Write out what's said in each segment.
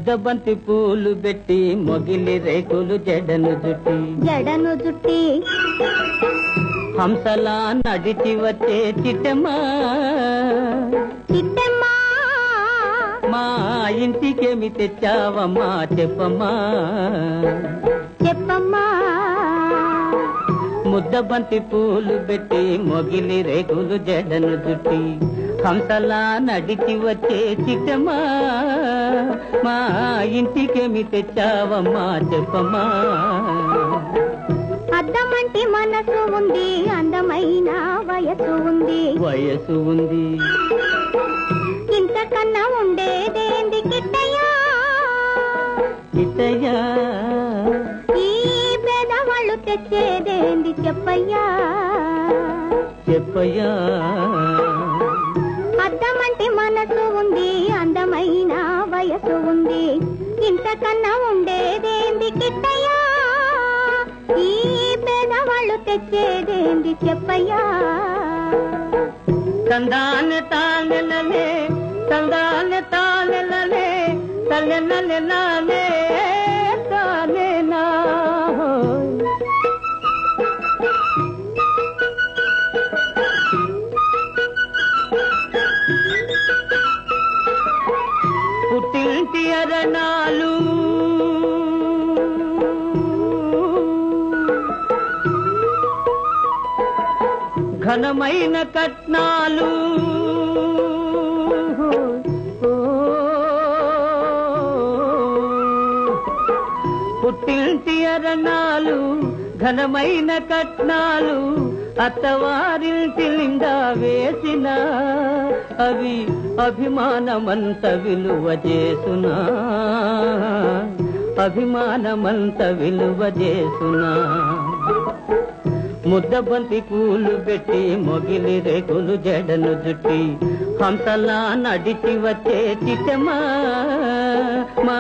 ముద్దబంతి పూలు పెట్టి మొగిలి రేకులు జడను జుట్టి హంసలా నడిచి వచ్చే చిట్టమ్మా మా ఇంటికేమి తెచ్చావమ్మా చెప్పమ్మా ముద్దబంతి పూలు పెట్టి మొగిలి రేకులు జడను జుట్టి హంసలా నడిచి వచ్చే చిట్టమ్మా మా ఇంటికేమి తెచ్చావమ్మా చెప్పమ్మా అద్దమంటి మనసు ఉంది అందమైన వయసు ఉంది ఇంతకన్నా ఉండేదేంది కిట్టయ్యా ఈ పేదవాళ్ళు తెచ్చేదేంది చెప్పయ్యా అద్దమంటి మనసు ఉంది అందమైన వయసు ఉంది ఇంతకన్నా ఉండేదేంది కిట్టయ్యా ఈ పేదవాళ్ళు తెచ్చేదేంది చెప్పయ్యా తందాన తానెలలే తల్లెనలే తానేనా పుట్టింటి అరణాలు ఘనమైన కట్నాలు పుట్టింటి అరణాలు ఘనమైన కట్నాలు అత్తవారింటి నిండా వేసిన అవి అభిమానమంత విలువ చేసునా ముద్దబంతి పూలు పెట్టి మొగిలి రేకులు జడను జుట్టి హంసలా నడిచి వచ్చే చిట్టమ్మా మా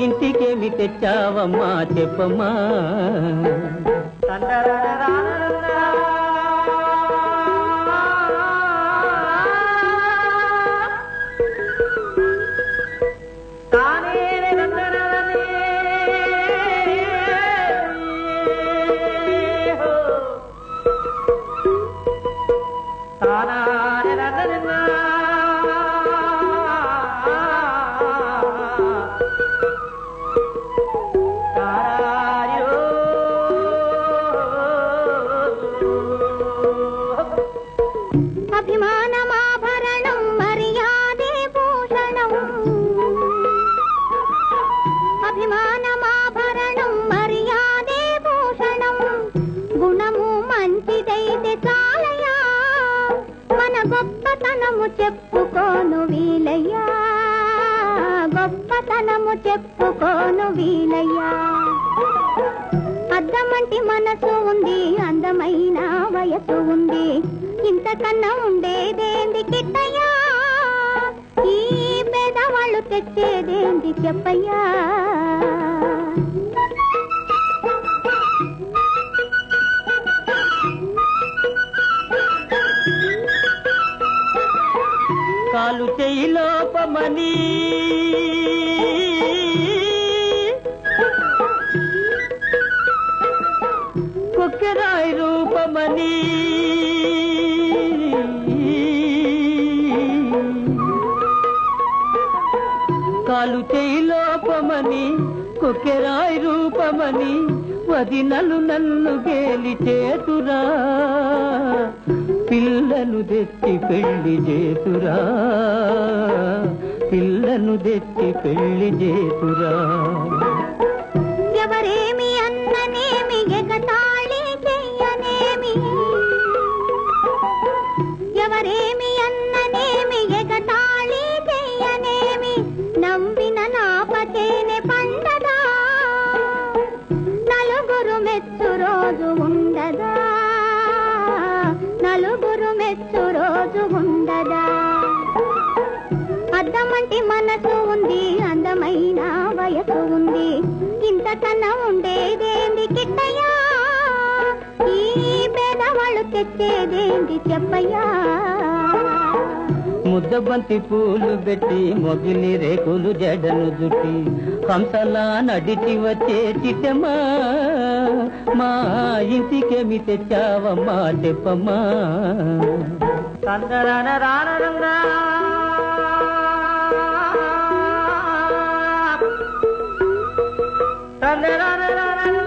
ఇంటికేమి తెచ్చావమ్మా చెప్పమ్మా అభిమానమాభరణం మర్యాదే భూషణం గుణము మంచిదైతే చాలయ్యా మన గొప్పతనము చెప్పుకోను వీలయ్యా అద్దమంటి మనసు ఉంది అందమైన వయసు ఉంది ఇంతకన్నా ఉండేదేంది కిట్టయ్యా ఈ పేదవాళ్ళు తెచ్చేదేంది చెప్పయ్యా కాలు చెయ్యి లోపమని కొక్కెరాయి రూపమని కాలు చెయ్యి లోపమని కొక్కెరాయి రూపమని వదినలు నన్ను గేలి చేతురా పిల్లను తెచ్చి పెళ్లి చేతురా ఎవరేమి అన్ననేమి ఎగతాళి చెయ్యనేమి నమ్మిన నాపచేనే పండదా నలుగురు మెచ్చు రోజు ఉండదా అద్దమంటి మనసు ఉంది అందమైన వయసు ఉంది ఇంతకన్నా ఉండేదేంది కిట్టయ్యా ఈ పేదవాళ్ళు తెచ్చేదేంది చెప్పయ్యా ముద్దబంతి పూలు పెట్టి మొగిలి రేకులు జడను జుట్టి హంసలా నడిచి వచ్చే చిట్టమ్మా మా ఇంటికేమి తెచ్చావమ్మా చెప్పమ్మా. తందరాన